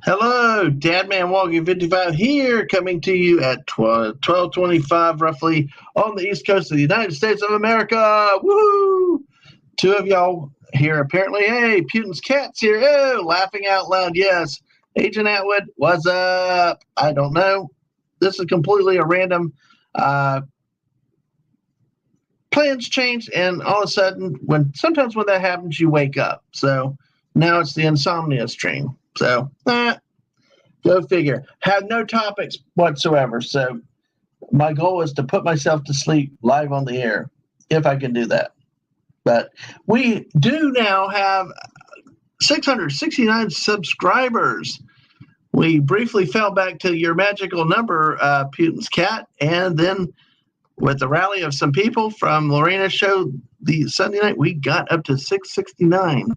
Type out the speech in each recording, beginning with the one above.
Hello, Dadman Walking 55 here, coming to you at 12:25 roughly on the East Coast of the United States of America. Woo! Two of y'all here apparently. Hey, Putin's cat's here. Oh, laughing out loud. Yes. Agent Atwood, what's up? I don't know. This is completely a random. Plans change, and all of a sudden, sometimes when that happens, you wake up. So now it's the insomnia stream. So, go figure. Have no topics whatsoever. So my goal is to put myself to sleep live on the air, if I can do that. But we do now have 669 subscribers. We briefly fell back to your magical number, Putin's cat, and then with the rally of some people from Lorena's show the Sunday night, we got up to 669.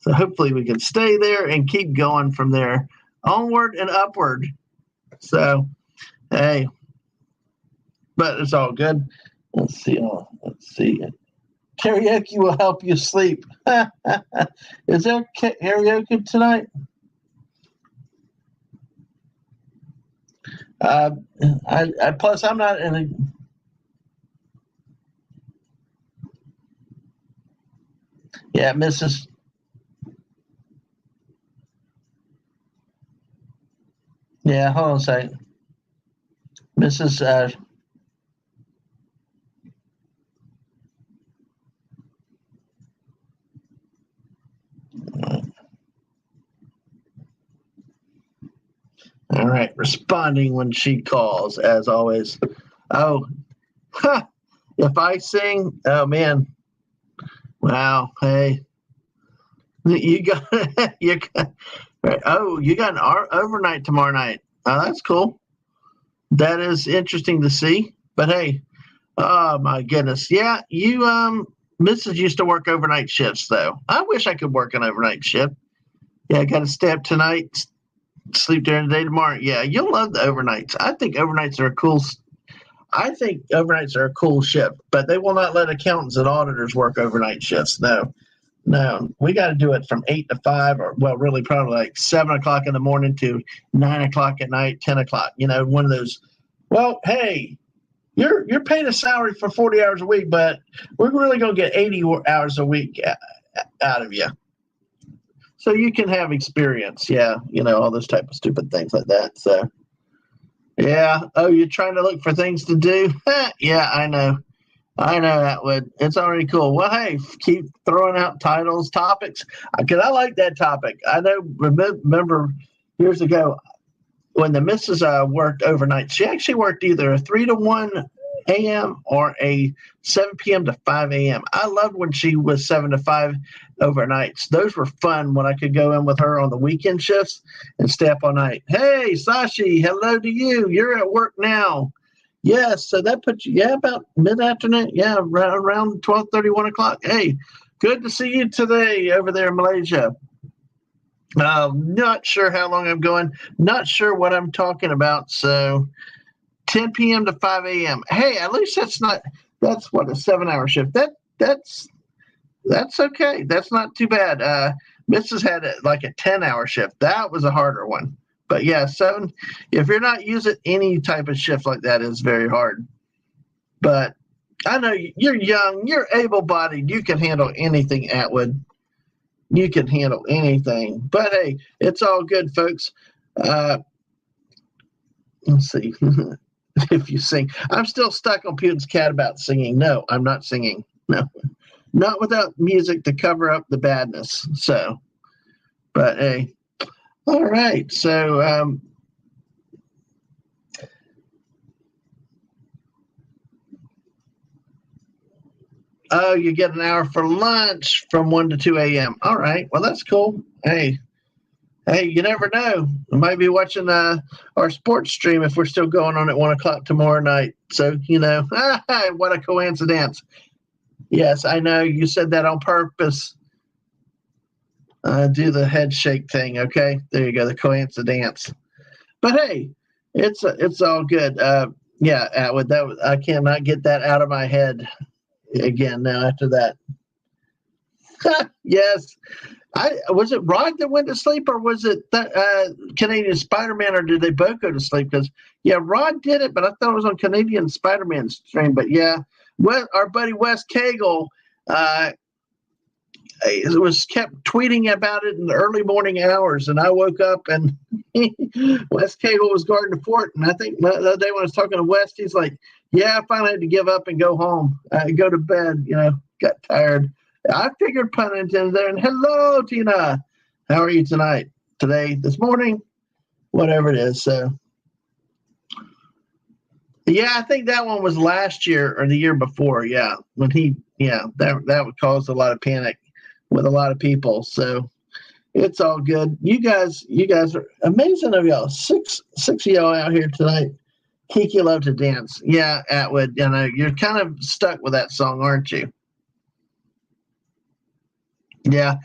So hopefully we can stay there and keep going from there, onward and upward. So, hey, but it's all good. Let's see. Karaoke will help you sleep. Is there karaoke tonight? Plus I'm not in a. Yeah, Mrs. Yeah, hold on a second. Mrs. All right, responding when she calls, as always. Oh, if I sing, oh man, wow, hey, you got you got. Right. Oh, you got an overnight tomorrow night. Oh, that's cool. That is interesting to see. But hey, oh my goodness, yeah, you Mrs. used to work overnight shifts though. I wish I could work an overnight shift. Yeah, I got to stay up tonight, sleep during the day tomorrow. Yeah, you'll love the overnights. I think overnights are a cool. I think overnights are a cool shift, but they will not let accountants and auditors work overnight shifts. No, we got to do it from 8 to 5, or well, really probably like 7 o'clock in the morning to 9 o'clock at night, 10 o'clock. You know, one of those. Well, hey, you're paid a salary for 40 hours a week, but we're really gonna get 80 hours a week out of you, so you can have experience. Yeah, you know, all those type of stupid things like that. So, yeah. Oh, you're trying to look for things to do? Yeah, I know. I know that would. It's already cool. Well, hey, keep throwing out titles, topics, because I like that topic. I know. Remember years ago when the missus worked overnight, she actually worked either a 3 to 1 a.m. or a 7 p.m. to 5 a.m. I loved when she was 7 to 5 overnights. Those were fun when I could go in with her on the weekend shifts and stay up all night. Hey, Sashi, hello to you. You're at work now. Yes, so that puts you, about mid-afternoon. Yeah, around 12:30, 1 o'clock. Hey, good to see you today over there in Malaysia. Not sure how long I'm going. Not sure what I'm talking about. So 10 p.m. to 5 a.m. Hey, at least that's what, a 7-hour shift. That's okay. That's not too bad. Mrs. had like a 10-hour shift. That was a harder one. But yeah, 7. If you're not using any type of shift like that, is very hard. But I know you're young, you're able-bodied, you can handle anything, Atwood. You can handle anything. But hey, it's all good, folks. Let's see. If you sing, I'm still stuck on Putin's cat about singing. No, I'm not singing. No, not without music to cover up the badness. So, but hey. All right, so oh, you get an hour for lunch from 1 to 2 a.m. All right, well, that's cool. Hey, you never know. I might be watching our sports stream if we're still going on at 1 o'clock tomorrow night. So, you know, what a coincidence. Yes, I know you said that on purpose. Do the head shake thing, okay? There you go, the coincidence. But hey, it's all good. Yeah, Atwood, I cannot get that out of my head again now after that. Yes, Was it Rod that went to sleep, or was it Canadian Spider-Man, or did they both go to sleep? Because Rod did it, but I thought it was on Canadian Spider-Man stream. But our buddy Wes Cagle was kept tweeting about it in the early morning hours, and I woke up and Wes Cagle was guarding the fort. And I think the other day when I was talking to Wes, he's like, "Yeah, I finally had to give up and go home, go to bed. Got tired." I figured pun intended there. And hello, Tina. How are you tonight? Today, this morning, whatever it is. So, I think that one was last year or the year before. Yeah, when that would cause a lot of panic with a lot of people. So it's all good. You guys are amazing of y'all. Six of y'all out here tonight. Kiki love to dance. Yeah, Atwood. You're kind of stuck with that song, aren't you? Yeah.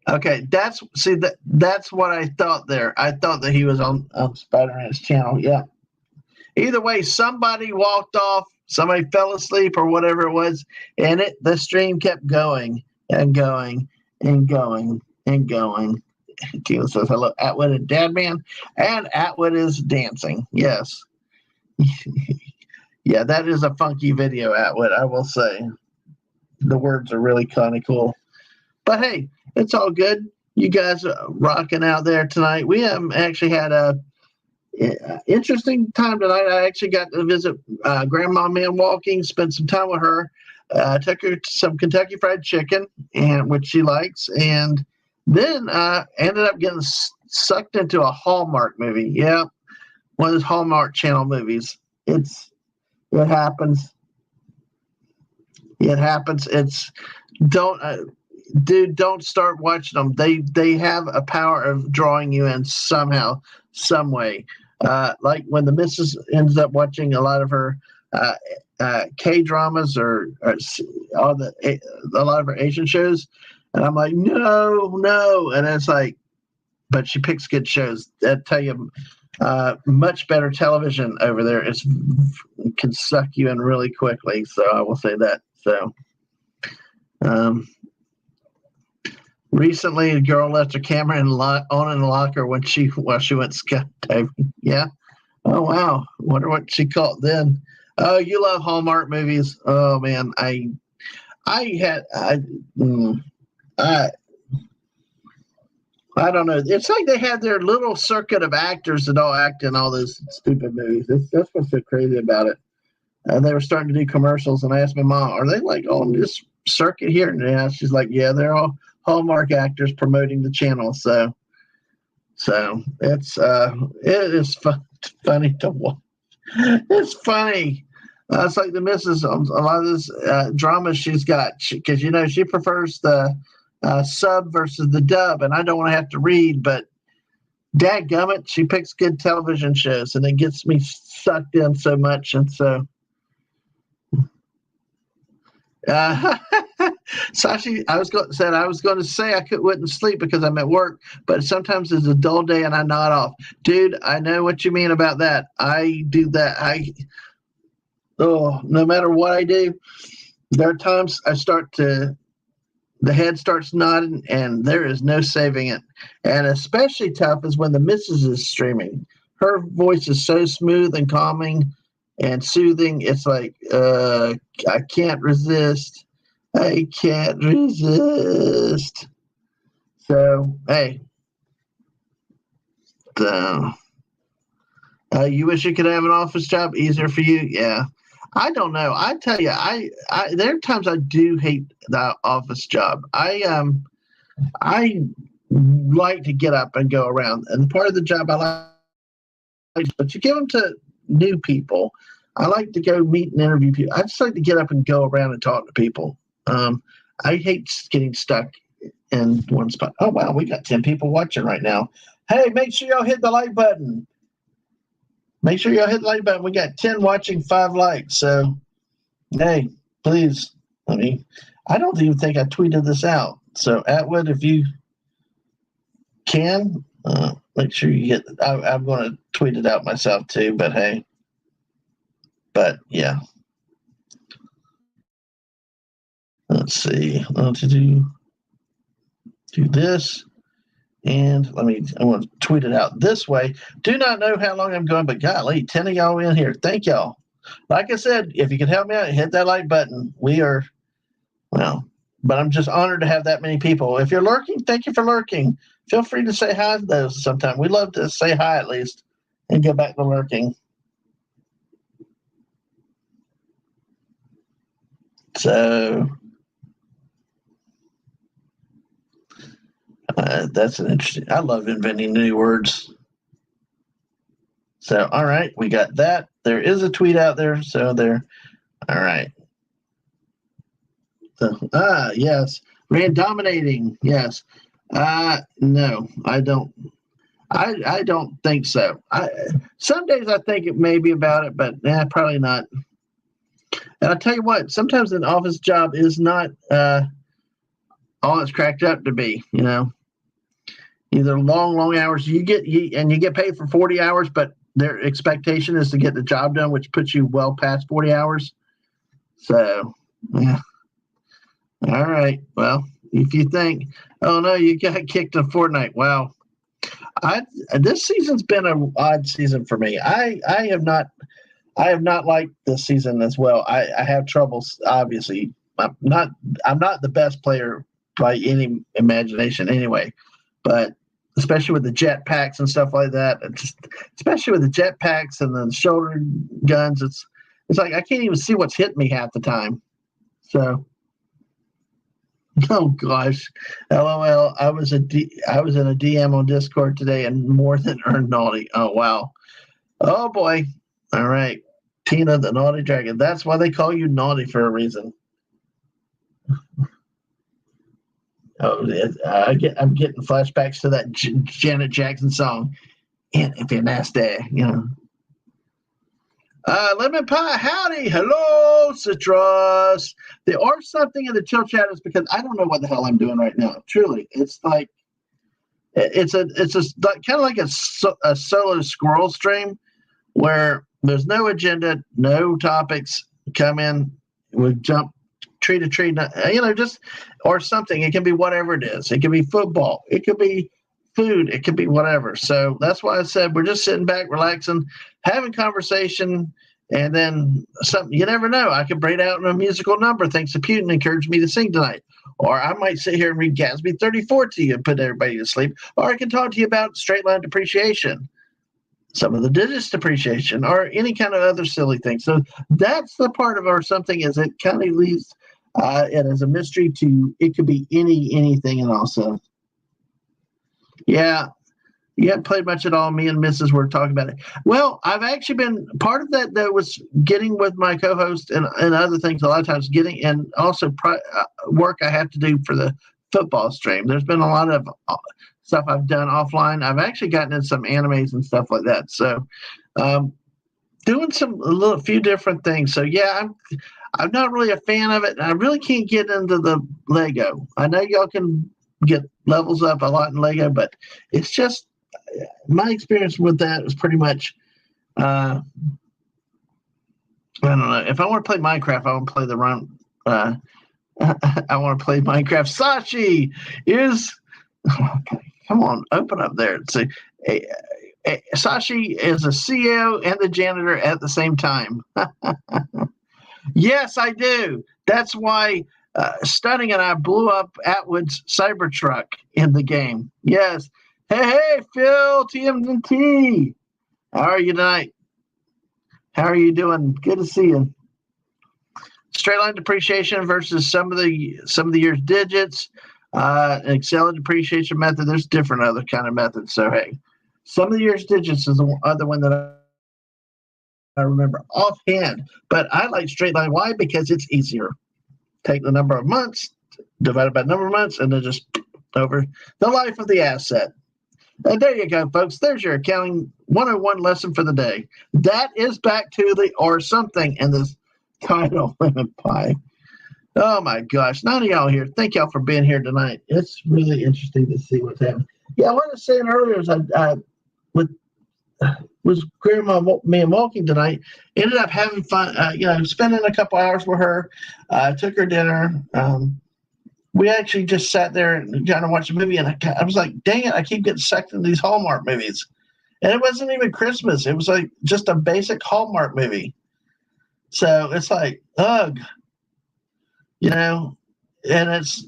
Okay. That's what I thought there. I thought that he was on Spider-Man's channel. Yeah. Either way, somebody walked off, somebody fell asleep or whatever it was, and the stream kept going and going and going and going. Tina says hello, Atwood and Dadman, and Atwood is dancing. Yes. Yeah, that is a funky video, Atwood, I will say. The words are really kind of cool. But hey, it's all good. You guys are rocking out there tonight. We have actually had a interesting time tonight. I actually got to visit Grandma Man Walking, spent some time with her. Took her to some Kentucky Fried Chicken, which she likes, and then ended up getting sucked into a Hallmark movie. Yeah, one of those Hallmark Channel movies. It happens. It happens. Don't start watching them. They have a power of drawing you in somehow, some way. Like when the missus ends up watching a lot of her K dramas or a lot of her Asian shows, and I'm like, no, and it's like, but she picks good shows that tell you much better television over there. It can suck you in really quickly. So I will say that. So. Recently, a girl left her camera on in the locker while she went skydiving. Yeah. Oh wow. Wonder what she caught then. Oh, you love Hallmark movies. Oh man, I don't know. It's like they had their little circuit of actors that all act in all those stupid movies. That's what's so crazy about it. They were starting to do commercials, and I asked my mom, "Are they like on this circuit here?" And she's like, "Yeah, they're all Hallmark actors promoting the channel." So it is funny to watch. It's funny. It's like the missus on a lot of this drama she's got, because she prefers the sub versus the dub, and I don't want to have to read, but dadgummit, she picks good television shows, and it gets me sucked in so much, and so. Sashi, I was going to say I wouldn't sleep because I'm at work, but sometimes it's a dull day and I nod off. Dude, I know what you mean about that. I do that. No matter what I do, there are times the head starts nodding and there is no saving it. And especially tough is when the missus is streaming. Her voice is so smooth and calming and soothing. It's like, I can't resist. I can't resist. So, hey. You wish you could have an office job easier for you? Yeah. I don't know. I tell you, there are times I do hate the office job. I like to get up and go around. And part of the job I like, but you give them to new people. I like to go meet and interview people. I just like to get up and go around and talk to people. I hate getting stuck in one spot. Oh, wow, we got 10 people watching right now. Hey, make sure y'all hit the like button. Make sure y'all hit the like button. We got 10 watching, 5 likes. So, hey, please. I don't even think I tweeted this out. So, Atwood, if you can, make sure you get – I'm going to tweet it out myself too, but hey. But, yeah. Let's see. do this. And I want to tweet it out this way. Do not know how long I'm going, but golly, 10 of y'all in here. Thank y'all. Like I said, if you can help me out, hit that like button. But I'm just honored to have that many people. If you're lurking, thank you for lurking. Feel free to say hi to those sometime. We love to say hi at least and go back to lurking. So that's an interesting. I love inventing new words. So, all right, we got that. There is a tweet out there. So there. All right. So, yes. Rand dominating. Yes. No, I don't. I don't think so. Some days I think it may be about it, but probably not. And I'll tell you what, sometimes an office job is not all it's cracked up to be, Either long hours you get paid for 40 hours, but their expectation is to get the job done, which puts you well past 40 hours. So, yeah. All right. Well, if you think, oh no, you got kicked in Fortnite. Wow. This season's been an odd season for me. I have not liked this season as well. I have troubles. Obviously, I'm not the best player by any imagination anyway, but especially with the jetpacks and stuff like that, especially with the jetpacks and the shoulder guns, it's like I can't even see what's hitting me half the time. So, oh gosh, LOL. I was in a DM on Discord today and more than earned naughty. Oh wow. Oh boy. All right. Tina the Naughty Dragon. That's why they call you naughty for a reason. Oh, I'm getting flashbacks to that Janet Jackson song. And if you're nasty, Lemon Pie, howdy, hello, Citrus. There are something in the chill chat is because I don't know what the hell I'm doing right now. Truly, it's like it's kind of like a solo squirrel stream where there's no agenda, no topics. Come in, we jump tree to tree, just or something. It can be whatever it is. It can be football. It could be food. It could be whatever. So that's why I said we're just sitting back, relaxing, having conversation, and then something. You never know. I could break out in a musical number thanks to Putin encouraged me to sing tonight. Or I might sit here and read Gatsby 34 to you and put everybody to sleep. Or I can talk to you about straight line depreciation, some of the digits depreciation, or any kind of other silly thing. So that's the part of our something is it kind of leaves it as a mystery to it could be anything and also. Yeah. You haven't played much at all. Me and Mrs. were talking about it. Well, I've actually been part of that was getting with my co-host and other things a lot of times getting and also work I have to do for the football stream. There's been a lot of stuff I've done offline. I've actually gotten in some animes and stuff like that. So doing a few different things. So yeah, I'm not really a fan of it. And I really can't get into the Lego. I know y'all can get levels up a lot in Lego, but it's just my experience with that was pretty much I don't know. If I want to play Minecraft, I want to play the run. I want to play Minecraft. Sashi is okay. Come on, open up there. See, Sashi is a CEO and the janitor at the same time. Yes, I do. That's why Stunning and I blew up Atwood's Cybertruck in the game. Yes. Hey, Phil, TMNT. How are you tonight? How are you doing? Good to see you. Straight line depreciation versus some of the year's digits. Excel depreciation method. There's different other kind of methods. So hey, some of the year's digits is the other one that I remember offhand. But I like straight line. Why? Because it's easier. Take the number of months divided by number of months, and then just over the life of the asset. And there you go, folks. There's your accounting 101 lesson for the day. That is back to the or something in this title, Lemon Pie. Oh my gosh, none of y'all here. Thank y'all for being here tonight. It's really interesting to see what's happening. Yeah, what I was saying earlier is I was Grandma me and walking tonight. Ended up having fun. Spending a couple hours with her. Took her dinner. we actually just sat there and kind of watched a movie, and I was like, dang it, I keep getting sucked into these Hallmark movies. And it wasn't even Christmas. It was like just a basic Hallmark movie. So it's like, ugh, and it's,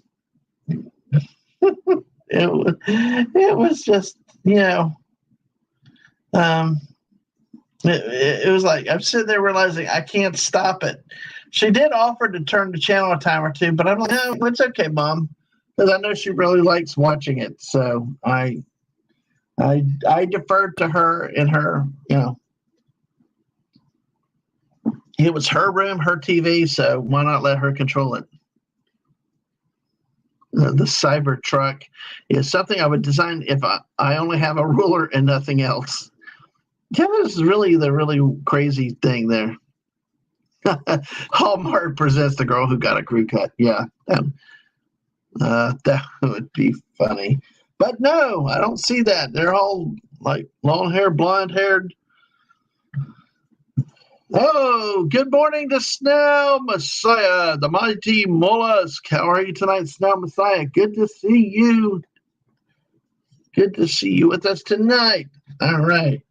it was just, um, it was like, I'm sitting there realizing I can't stop it. She did offer to turn the channel a time or two, but I'm like, no, it's okay, Mom, because I know she really likes watching it. So I deferred to her and her, it was her room, her TV, so why not let her control it? The Cybertruck is something I would design if I only have a ruler and nothing else. Kevin is really the really crazy thing there. Hallmark presents the girl who got a crew cut. Yeah, that would be funny. But no, I don't see that. They're all like long hair, blonde haired. Oh, good morning to Snail Messiah, the mighty mollusk. How are you tonight, Snail Messiah? Good to see you. Good to see you with us tonight. All right.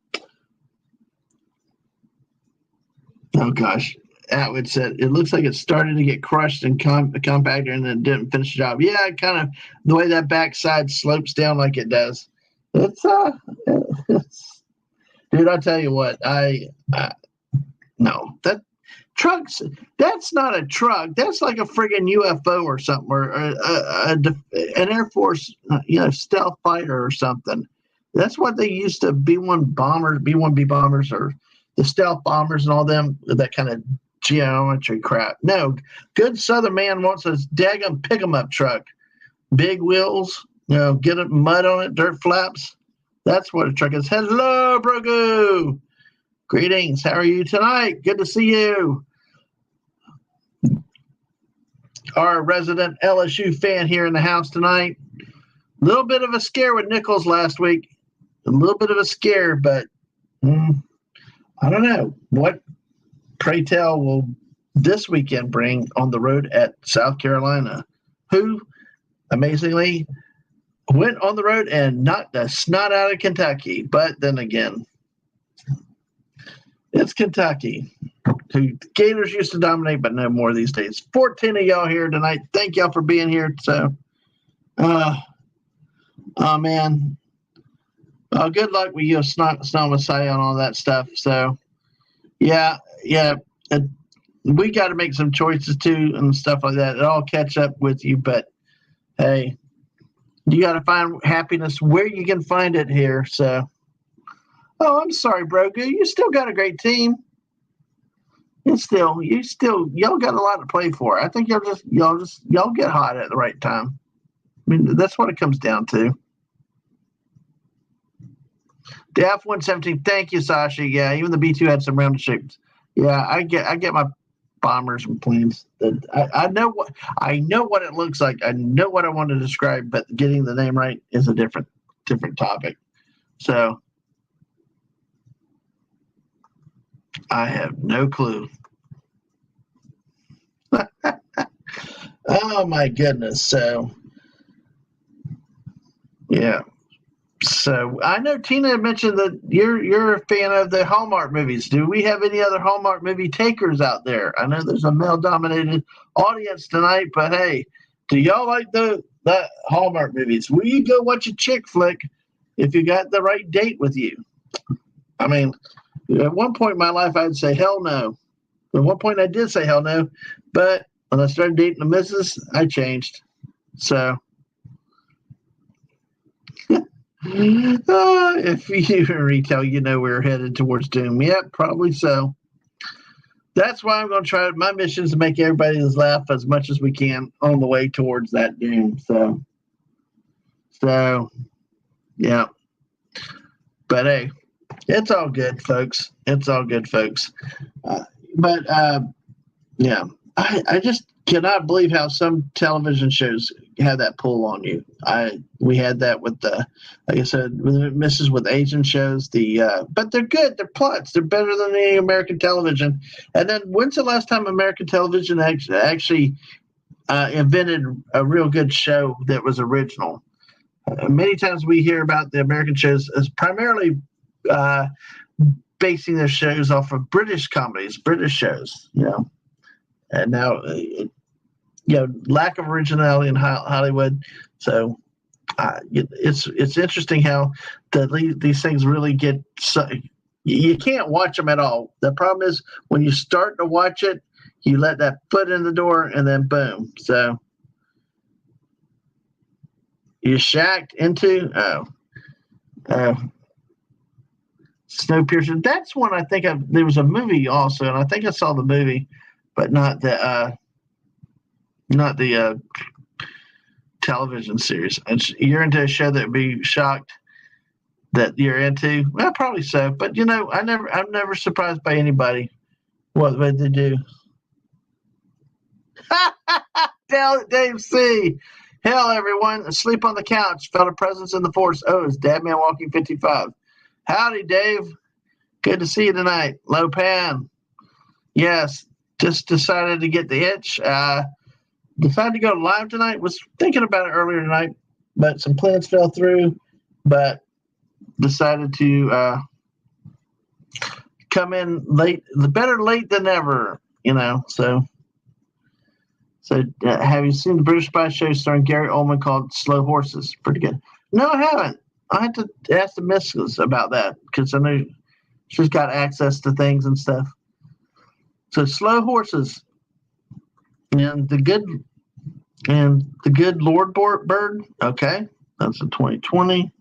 Oh, gosh. Atwood said, it looks like it started to get crushed and compactor and then didn't finish the job. Yeah, kind of the way that backside slopes down like it does. It's, dude, I tell you what, no, that trucks, that's not a truck. That's like a friggin' UFO or something, or an Air Force, stealth fighter or something. That's what they used to B-1 bombers, B-1B bombers, or the stealth bombers and all them, that kind of geometry crap. No, good Southern man wants a daggum pick-em-up truck. Big wheels, get it, mud on it, dirt flaps. That's what a truck is. Hello, Brogu. Greetings. How are you tonight? Good to see you. Our resident LSU fan here in the house tonight. A little bit of a scare with Nichols last week. A little bit of a scare, but I don't know. What, pray tell, will this weekend bring on the road at South Carolina, who, amazingly, went on the road and knocked the snot out of Kentucky. But then again, it's Kentucky, who Gators used to dominate, but no more these days. 14 of y'all here tonight. Thank y'all for being here. So, oh, man. Good luck with you, Snow Messiah, and all that stuff. So, yeah. We got to make some choices, too, and stuff like that. It'll all catch up with you, but, hey, you got to find happiness where you can find it here. So, oh, I'm sorry, Brogu. You still got a great team. Y'all got a lot to play for. I think y'all get hot at the right time. I mean, that's what it comes down to. The F-117. Thank you, Sasha. Yeah, even the B-2 had some rounded shapes. Yeah, I get my bombers and planes. I know what it looks like. I know what I want to describe, but getting the name right is a different topic. So I have no clue. Oh my goodness. So yeah. So I know Tina mentioned that you're a fan of the Hallmark movies. Do we have any other Hallmark movie takers out there? I know there's a male-dominated audience tonight, but hey, do y'all like the Hallmark movies? Will you go watch a chick flick if you got the right date with you? I mean, at one point in my life, I'd say hell no. At one point, I did say hell no, but when I started dating the missus, I changed. So. If you retail, we're headed towards doom. Yep, probably so. That's why I'm going to try. My mission is to make everybody laugh as much as we can on the way towards that doom. So, yeah. But hey, it's all good, folks. It's all good, folks. Yeah, I just cannot believe how some television shows have that pull on you. We had that with like I said, with Asian shows. But they're good. They're plots. They're better than any American television. And then when's the last time American television actually invented a real good show that was original. Many times we hear about the American shows as primarily basing their shows off of British comedies, British shows, and now, lack of originality in Hollywood. So it's interesting how these things really get. You can't watch them at all. The problem is when you start to watch it, you let that foot in the door, and then boom. So you're shacked into Snowpiercer. That's one I think there was a movie also, and I think I saw the movie, but not the television series. You're into a show that would be shocked that you're into? Well, probably so. But I'm never surprised by anybody what they do. Dave C. Hell, everyone, asleep on the couch. Felt a presence in the force. Oh, it's Dadman Walking 55. Howdy, Dave. Good to see you tonight. Lopan. Yes, just decided to get the itch. Decided to go live tonight. Was thinking about it earlier tonight, but some plans fell through. But decided to come in late. The better late than never, So have you seen the British Spy show starring Gary Oldman called Slow Horses? Pretty good. No, I haven't. I had to ask the missus about that because I know she's got access to things and stuff. So Slow Horses and the good Lord Bird. Okay, that's a 2020.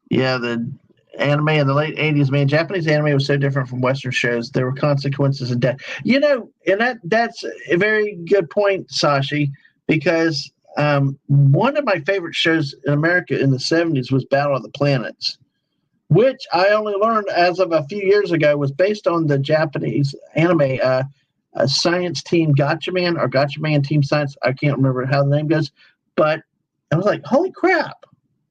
Yeah, the anime in the late 80s, man. Japanese anime was so different from Western shows. There were consequences of death. And that's a very good point, Sashi, because one of my favorite shows in America in the 70s was Battle of the Planets, which I only learned as of a few years ago was based on the Japanese anime Science Team Gatchaman or Gatchaman Team Science. I can't remember how the name goes, but I was like, holy crap.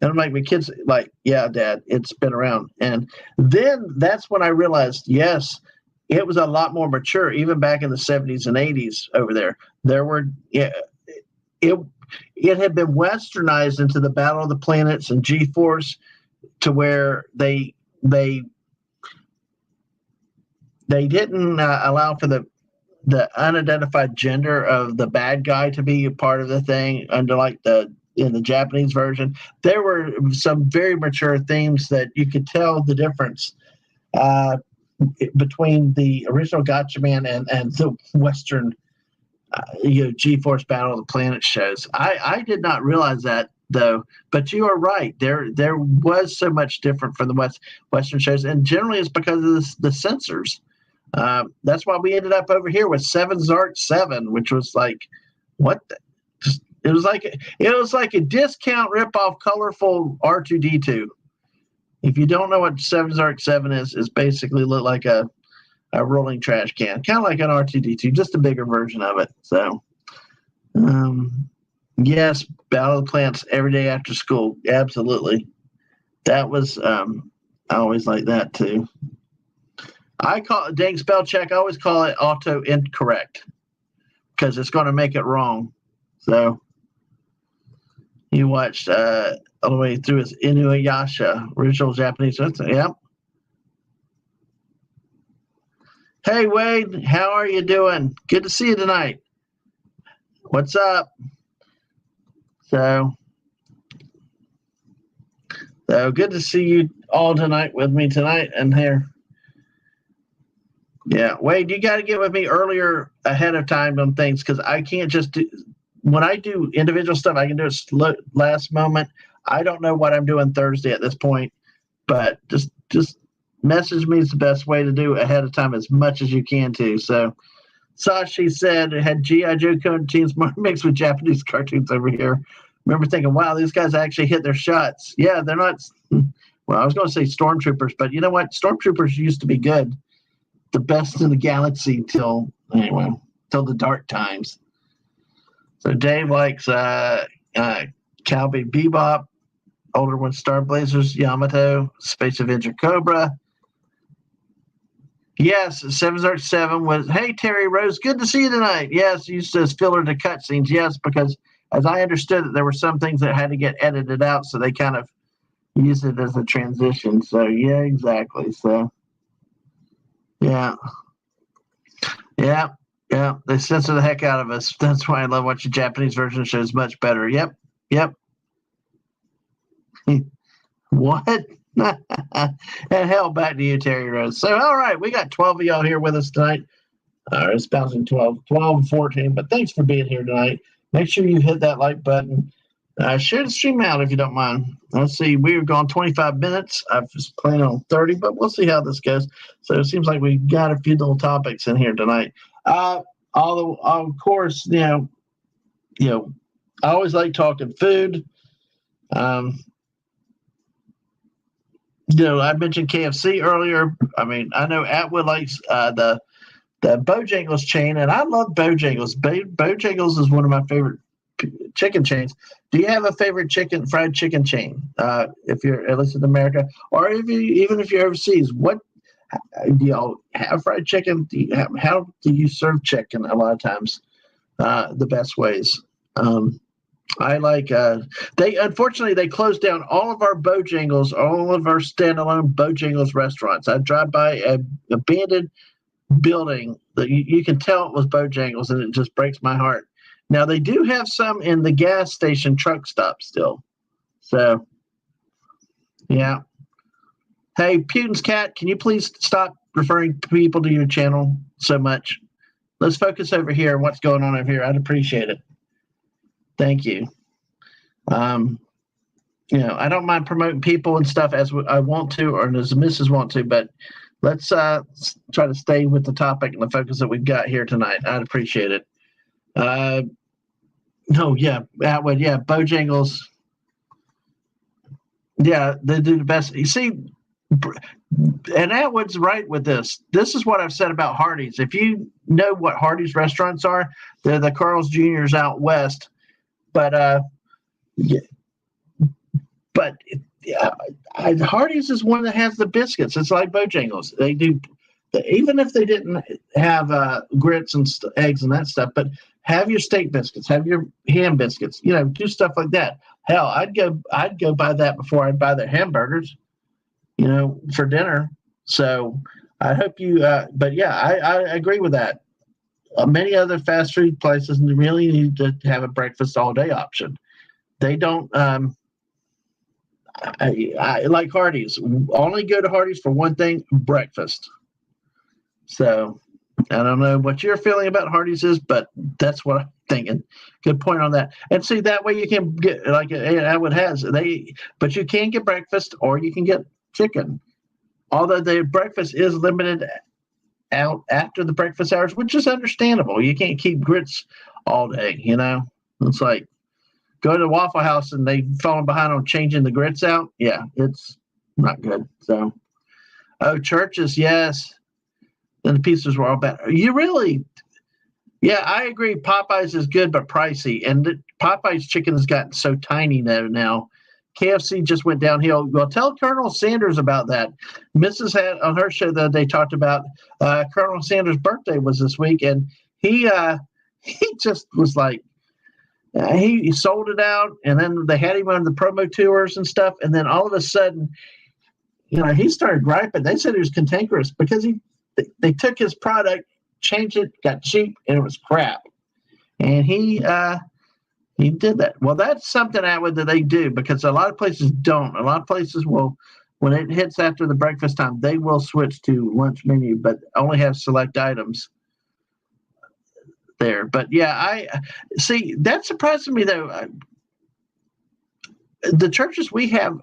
And I'm like, my kids like, yeah, Dad, it's been around. And then that's when I realized, yes, it was a lot more mature, even back in the 70s and 80s over there. There were, it had been westernized into the Battle of the Planets and G-Force to where they didn't allow for the unidentified gender of the bad guy to be a part of the thing under in the Japanese version. There were some very mature themes that you could tell the difference between the original Gatchaman and the Western G-Force Battle of the Planet shows. I did not realize that though, but you are right. There was so much different from the Western shows, and generally it's because of the censors. That's why we ended up over here with Seven Zark 7, which was like, what the? It was like a discount ripoff, colorful R2D2. If you don't know what Seven Zark 7 is basically look like a rolling trash can, kind of like an R2D2, just a bigger version of it. So, yes, Battle of the Planets every day after school, absolutely. That was I always like that too. I call it dang spell check. I always call it auto incorrect because it's going to make it wrong. So. You watched all the way through as Inuyasha, original Japanese. Yep. Hey, Wade, how are you doing? Good to see you tonight. What's up? So good to see you all tonight with me tonight and here. Yeah, Wade, you got to get with me earlier ahead of time on things because I can't just do. When I do individual stuff, I can do it last moment. I don't know what I'm doing Thursday at this point, but just message me is the best way to do ahead of time as much as you can too. So Sashi said it had G.I. Joe cartoons mixed with Japanese cartoons over here. Remember thinking, wow, these guys actually hit their shots. Yeah, they're not, well, I was going to say stormtroopers, but you know what? Stormtroopers used to be good. The best in the galaxy till the dark times. So Dave likes Cowboy Bebop, older one Star Blazers, Yamato, Space Avenger Cobra. Yes, 737 was, hey, Terry Rose, good to see you tonight. Yes, used as filler to cutscenes. Yes, because as I understood it, there were some things that had to get edited out, so they kind of used it as a transition. So, yeah, exactly. So, yeah, yeah, yeah. They censor the heck out of us. That's why I love watching Japanese version shows much better. Yep, yep. What? And hell, back to you, Terry Rose. So, all right, we got 12 of y'all here with us tonight. It's bouncing 12 14. But thanks for being here tonight. Make sure you hit that like button. Share the stream out if you don't mind. Let's see. We've gone 25 minutes. I was planning on 30, but we'll see how this goes. So it seems like we got a few little topics in here tonight. Although, of course, I always like talking food. I mentioned KFC earlier. I mean, I know Atwood likes the Bojangles chain, and I love Bojangles. Bojangles is one of my favorite chicken chains. Do you have a favorite fried chicken chain? If you're at least in America, or even if you're overseas, what do y'all have fried chicken? How do you serve chicken? A lot of times, the best ways. I like. They unfortunately they closed down all of our Bojangles, all of our standalone Bojangles restaurants. I drive by an abandoned building that you can tell it was Bojangles, and it just breaks my heart. Now they do have some in the gas station truck stop still. So, yeah. Hey, Putin's cat, can you please stop referring people to your channel so much? Let's focus over here on what's going on over here. I'd appreciate it. Thank you. I don't mind promoting people and stuff as I want to, or as the missus want to, but let's try to stay with the topic and the focus that we've got here tonight. I'd appreciate it. Atwood, Bojangles. Yeah, they do the best. You see, and Atwood's right with this. This is what I've said about Hardee's. If you know what Hardee's restaurants are, they're the Carl's Jr.'s out west. But Hardee's is one that has the biscuits. It's like Bojangles. They do, even if they didn't have grits and eggs and that stuff, but have your steak biscuits, have your ham biscuits, do stuff like that. Hell, I'd go buy that before I'd buy their hamburgers, for dinner. So I hope you, but yeah, I agree with that. Many other fast food places really need to have a breakfast all day option. They don't. I like Hardee's. Only go to Hardee's for one thing: breakfast. So I don't know what your feeling about Hardee's is, but that's what I'm thinking. Good point on that. And see, that way you can get like Atwood has but you can get breakfast or you can get chicken. Although the breakfast is limited out after the breakfast hours, which is understandable. You can't keep grits all day. It's like go to Waffle House and they've fallen behind on changing the grits out. Yeah, it's not good. So, Churches, yes. And the pizzas were all bad. Yeah, I agree. Popeyes is good, but pricey. And Popeyes chicken has gotten so tiny now. KFC just went downhill. Well, tell Colonel Sanders about that. Mrs. had on her show that they talked about Colonel Sanders' birthday was this week, and he just was like, he sold it out, and then they had him on the promo tours and stuff, and then all of a sudden, he started griping. They said he was cantankerous because they took his product, changed it, got cheap, and it was crap. And he did that. Well, that's something that they do because a lot of places don't. A lot of places will, when it hits after the breakfast time, they will switch to lunch menu, but only have select items there. But yeah, I see that surprises me though. The churches we have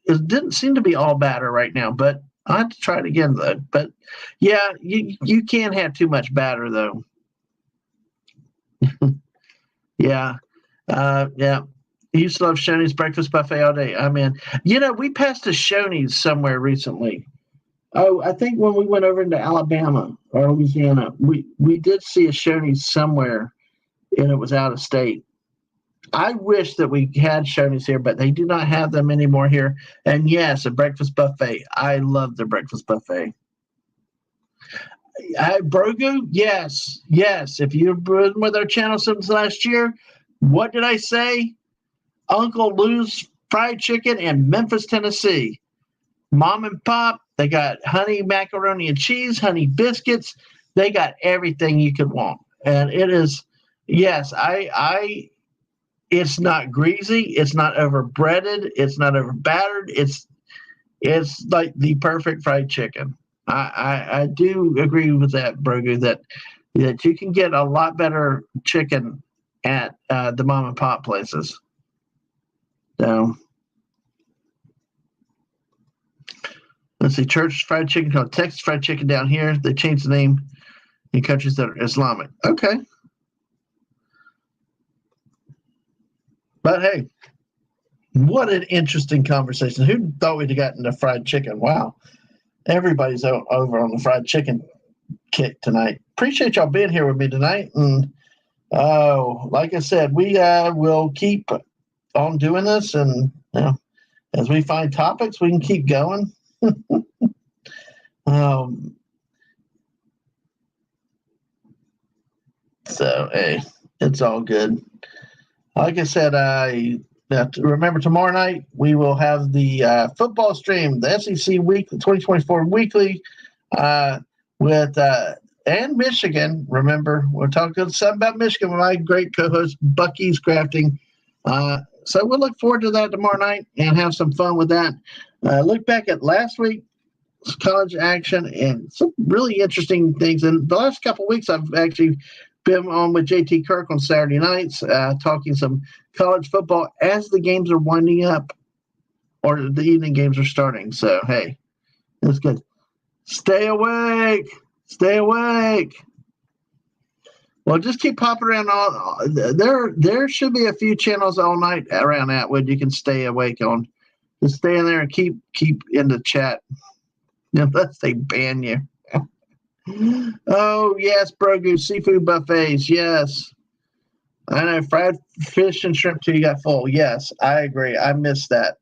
didn't seem to be all batter right now, but I have to try it again though. But yeah, you can't have too much batter though. Yeah. Yeah. I used to love Shoney's breakfast buffet all day. I mean, we passed a Shoney's somewhere recently. Oh, I think when we went over into Alabama or Louisiana, we did see a Shoney's somewhere, and it was out of state. I wish that we had Shoney's here, but they do not have them anymore here. And yes, a breakfast buffet. I love the breakfast buffet. Brogu, yes. If you've been with our channel since last year, what did I say? Uncle Lou's Fried Chicken in Memphis, Tennessee. Mom and Pop, they got honey macaroni and cheese, honey biscuits. They got everything you could want. And it is, yes, it's not greasy. It's not overbreaded. It's not overbattered. It's like the perfect fried chicken. I do agree with that, Brogu, that you can get a lot better chicken at the mom and pop places. So let's see, Church Fried Chicken called Texas Fried Chicken down here. They changed the name in countries that are Islamic. Okay. But hey, what an interesting conversation. Who thought we'd have gotten to fried chicken? Wow. Everybody's over on the fried chicken kick tonight. Appreciate y'all being here with me tonight. And like I said, we will keep on doing this. And as we find topics, we can keep going. So, hey, it's all good. Like I said, remember tomorrow night we will have the football stream, the SEC week, the 2024 weekly, with and Michigan. Remember, we're talking something about Michigan with my great co-host Bucky's Crafting. So we'll look forward to that tomorrow night and have some fun with that. Look back at last week's college action and some really interesting things. And the last couple of weeks, I've actually been on with JT Kirk on Saturday nights, talking some college football as the games are winding up or the evening games are starting. So, hey, it's good. Stay awake. Well, just keep popping around. There should be a few channels all night around Atwood you can stay awake on. Just stay in there and keep in the chat unless they ban you. Oh, yes, Brogu, seafood buffets, yes. I know, fried fish and shrimp till you got full. Yes, I agree. I miss that.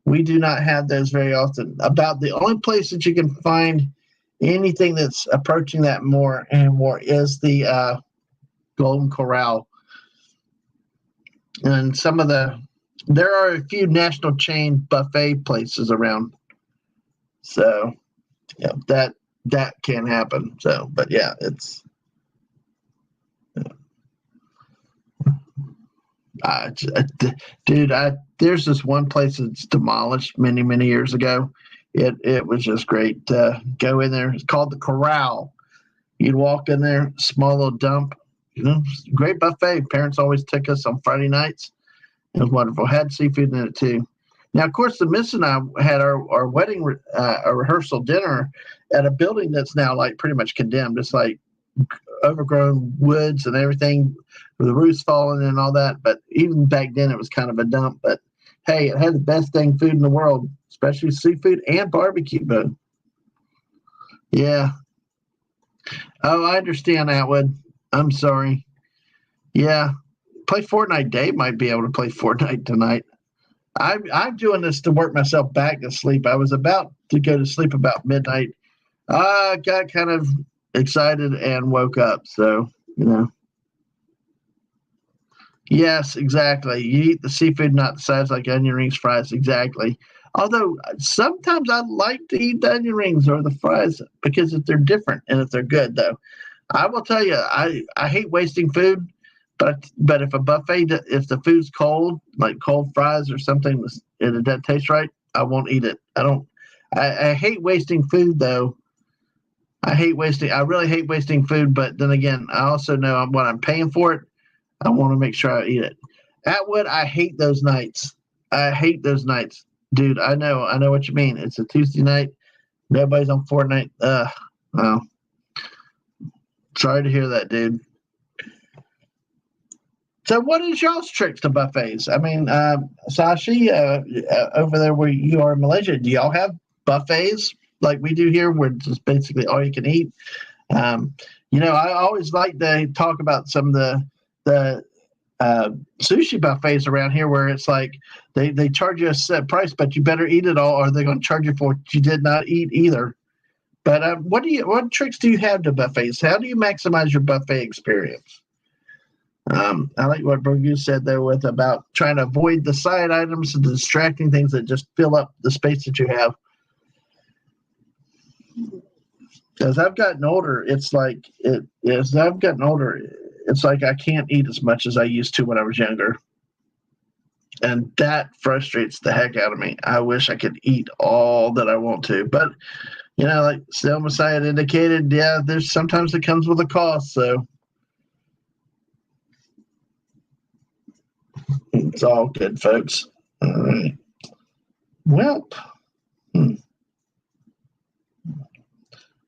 We do not have those very often. About the only place that you can find anything that's approaching that more and more is the Golden Corral. And there are a few national chain buffet places around. So, that can happen. So, but yeah, it's dude, there's this one place that's demolished many years ago. It was just great to go in there. It's called the Corral. You'd walk in there, small little dump, great buffet. Parents always took us on Friday nights. It was wonderful. Had seafood in it too. Now, of course, the Miss and I had our wedding rehearsal dinner at a building that's now like pretty much condemned. It's like overgrown woods and everything, with the roofs falling and all that. But even back then, it was kind of a dump. But hey, it had the best dang food in the world, especially seafood and barbecue. But yeah. Oh, I understand, Atwood. I'm sorry. Yeah. Play Fortnite. Dave might be able to play Fortnite tonight. I'm doing this to work myself back to sleep. I was about to go to sleep about midnight. I got kind of excited and woke up. So, Yes, exactly. You eat the seafood, not the sides like onion rings, fries. Exactly. Although sometimes I like to eat the onion rings or the fries because if they're different and if they're good, though. I will tell you, I hate wasting food. But if a buffet, if the food's cold, like cold fries or something, and it doesn't taste right, I won't eat it. I hate wasting food, though. I really hate wasting food. But then again, I also know when I'm paying for it, I want to make sure I eat it. Atwood, I hate those nights. Dude, I know what you mean. It's a Tuesday night. Nobody's on Fortnite. Well, sorry to hear that, dude. So what is y'all's tricks to buffets? I mean, Sashi, over there where you are in Malaysia, do y'all have buffets like we do here where it's just basically all you can eat? I always like to talk about some of the sushi buffets around here where it's like they charge you a set price, but you better eat it all or they're going to charge you for what you did not eat either. But what tricks do you have to buffets? How do you maximize your buffet experience? I like what Burgu said there with about trying to avoid the side items and the distracting things that just fill up the space that you have. As I've gotten older, it's like I can't eat as much as I used to when I was younger. And that frustrates the heck out of me. I wish I could eat all that I want to. But, like Stel Messiah had indicated, there's sometimes it comes with a cost. So it's all good, folks. All right. Well,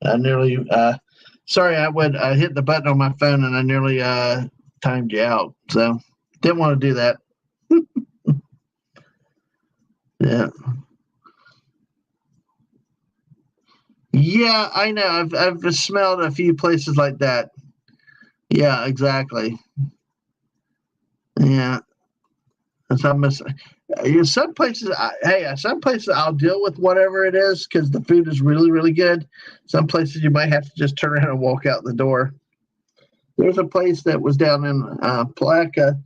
I nearly, sorry, I hit the button on my phone and I nearly timed you out. So didn't want to do that. Yeah. Yeah, I know. I've smelled a few places like that. Yeah, exactly. Yeah. Some places, some places I'll deal with whatever it is because the food is really, really good. Some places you might have to just turn around and walk out the door. There's a place that was down in Palatka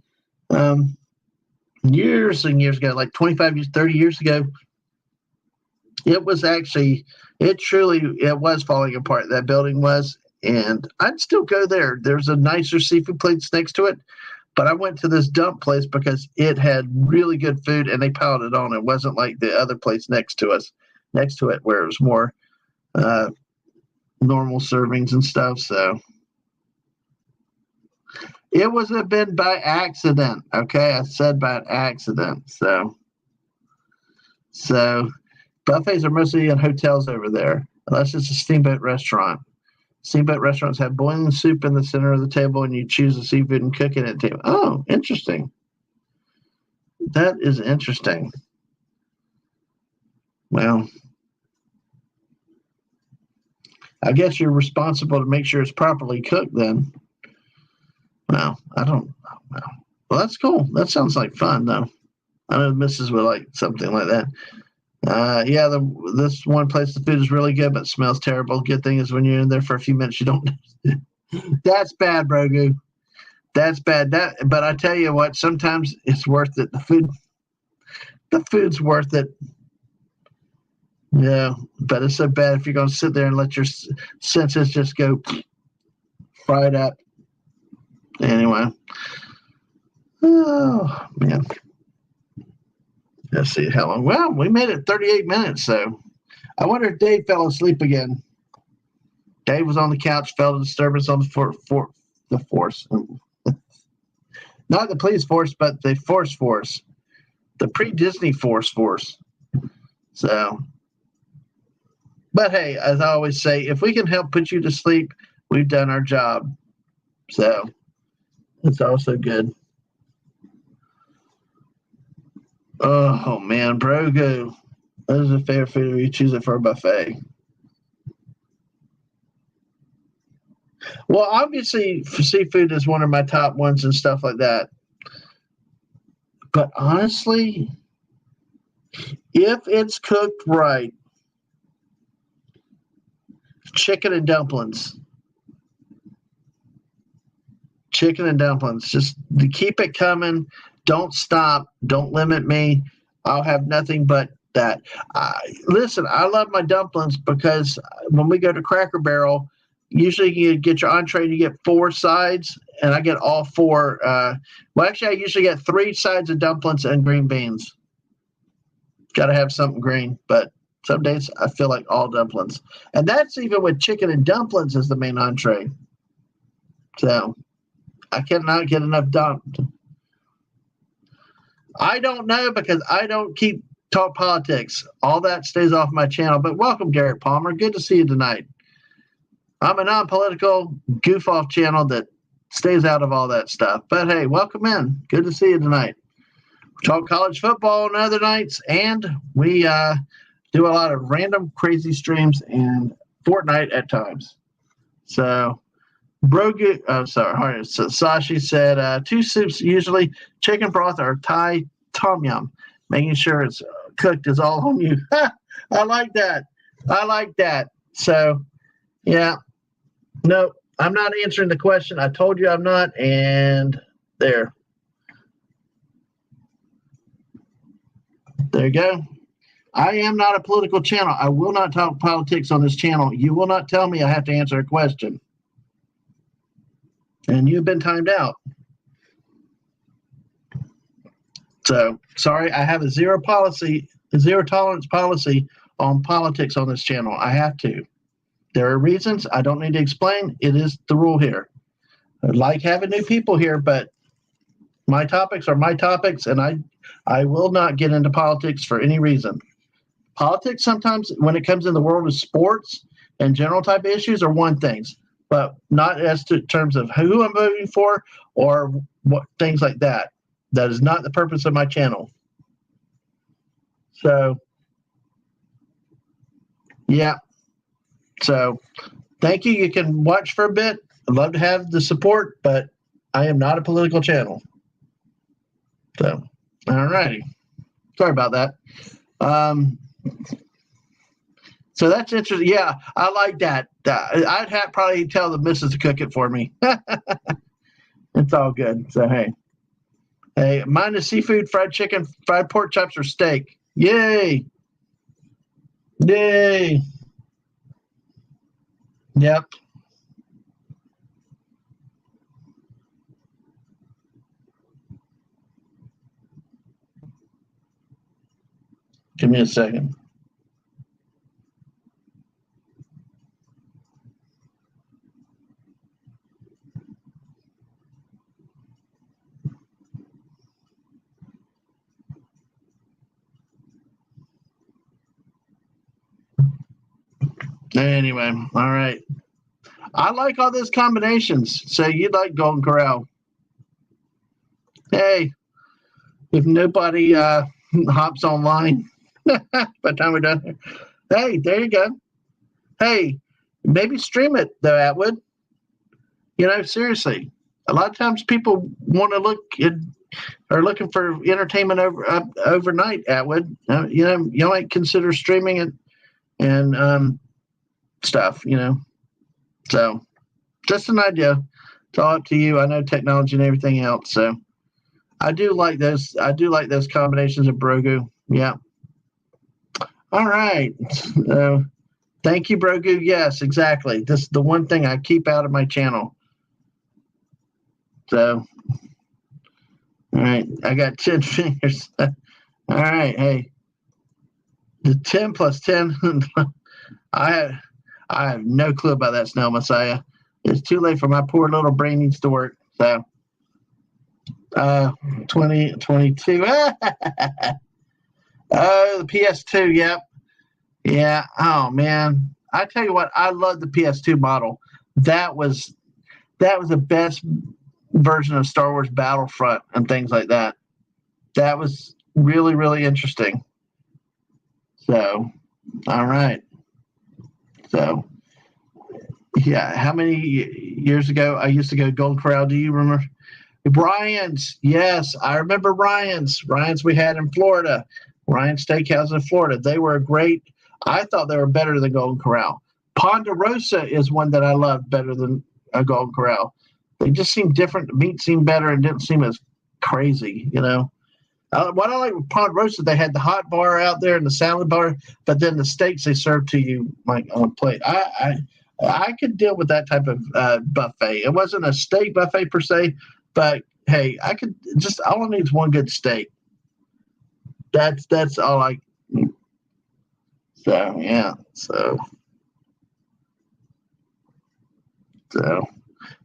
years and years ago, like 25 years, 30 years ago. It was it was falling apart. That building was, and I'd still go there. There's a nicer seafood place next to it. But I went to this dump place because it had really good food and they piled it on. It wasn't like the other place next to it, where it was more normal servings and stuff. So it was a bit by accident. Okay, I said by accident. So buffets are mostly in hotels over there, unless it's a steamboat restaurant. Steamboat restaurants have boiling soup in the center of the table, and you choose the seafood and cook it at the table. Oh, interesting. That is interesting. Well, I guess you're responsible to make sure it's properly cooked then. Well, I don't know. Well, that's cool. That sounds like fun, though. I know the missus would like something like that. This one place, the food is really good, but smells terrible. Good thing is when you're in there for a few minutes, you don't. That's bad, Brogu. That's bad. But I tell you what, sometimes it's worth it. The food's worth it. Yeah, but it's so bad if you're going to sit there and let your senses just go fried up. Anyway. Oh, man. Let's see how long. Well, we made it 38 minutes, so I wonder if Dave fell asleep again. Dave was on the couch, felt a disturbance on the force. Not the police force, but the force. The pre-Disney force. So, but hey, as I always say, if we can help put you to sleep, we've done our job. So, it's also good. Oh man, Brogu. What is a favorite food if you choose it for a buffet? Well, obviously, seafood is one of my top ones and stuff like that. But honestly, if it's cooked right, chicken and dumplings. Just to keep it coming. Don't stop. Don't limit me. I'll have nothing but that. Listen, I love my dumplings because when we go to Cracker Barrel, usually you get your entree and you get 4 sides, and I get all 4. Actually, I usually get 3 sides of dumplings and green beans. Got to have something green, but some days I feel like all dumplings. And that's even with chicken and dumplings as the main entree. So I cannot get enough dumplings. I don't know because I don't keep talk politics. All that stays off my channel. But welcome, Garrett Palmer. Good to see you tonight. I'm a non-political goof-off channel that stays out of all that stuff. But hey, welcome in. Good to see you tonight. We talk college football on other nights, and we do a lot of random crazy streams and Fortnite at times. So Brogu, so Sashi said 2 soups, usually chicken broth or Thai tom yum. Making sure it's cooked is all on you. I like that. So, yeah, no, I'm not answering the question. I told you I'm not, and there. There you go. I am not a political channel. I will not talk politics on this channel. You will not tell me I have to answer a question. And you've been timed out. So sorry, I have a zero tolerance policy on politics on this channel. I have to. There are reasons I don't need to explain. It is the rule here. I like having new people here, but my topics are my topics, and I will not get into politics for any reason. Politics sometimes, when it comes in the world of sports and general type issues, are one things, but not as to terms of who I'm voting for or what things like that. That is not the purpose of my channel. So, yeah. So, thank you. You can watch for a bit. I'd love to have the support, but I am not a political channel. So, all righty. Sorry about that. So that's interesting. Yeah, I like that. I'd have probably tell the missus to cook it for me. It's all good. So, hey, mine is seafood, fried chicken, fried pork chops, or steak. Yay. Yay. Yep. Give me a second. Anyway, all right. I like all those combinations. So you like Golden Corral. Hey, if nobody hops online by the time we're done here. Hey, there you go. Hey, maybe stream it though, Atwood. Seriously. A lot of times people want to are looking for entertainment overnight, Atwood. You might consider streaming it and stuff, So just an idea. It's all up to you. I know technology and everything else, so I do like those. I do like those combinations of Brogu. Yeah. All right. Thank you, Brogu. Yes, exactly. This is the one thing I keep out of my channel. So, all right. I got 10 fingers. All right. Hey, the 10 plus 10. I have no clue about that, Snow Messiah. It's too late for my poor little brain needs to work. So, 2022. Oh, the PS2. Yep. Yeah. Oh man. I tell you what, I love the PS2 model. That was the best version of Star Wars Battlefront and things like that. That was really, really interesting. So, all right. So, yeah. How many years ago I used to go to Golden Corral? Do you remember? Ryan's. Yes, I remember Ryan's. Ryan's we had in Florida. Ryan's Steakhouse in Florida. They were great. I thought they were better than Golden Corral. Ponderosa is one that I love better than a Golden Corral. They just seem different. The meat seemed better and didn't seem as crazy, What I like with Ponderosa, they had the hot bar out there and the salad bar, but then the steaks they served to you like on a plate. I could deal with that type of buffet. It wasn't a steak buffet per se, but hey, all I need is one good steak. That's all I. So yeah, so,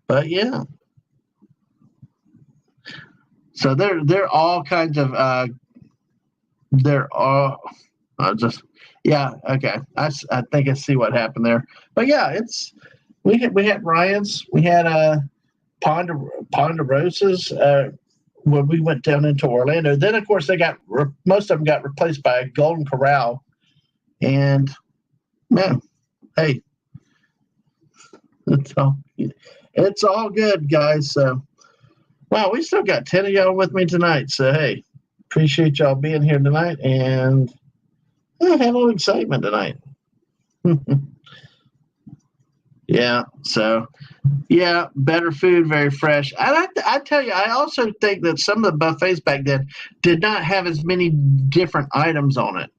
but yeah. So they're all kinds of they're all just yeah, okay. I think I see what happened there. But yeah, we had Ryan's, we had Ponderosa's when we went down into Orlando. Then of course most of them got replaced by Golden Corral, and man, hey, it's all good, guys. So wow, we still got 10 of y'all with me tonight. So hey, appreciate y'all being here tonight, and have a little excitement tonight. Yeah. So, yeah, better food, very fresh. And I tell you, I also think that some of the buffets back then did not have as many different items on it.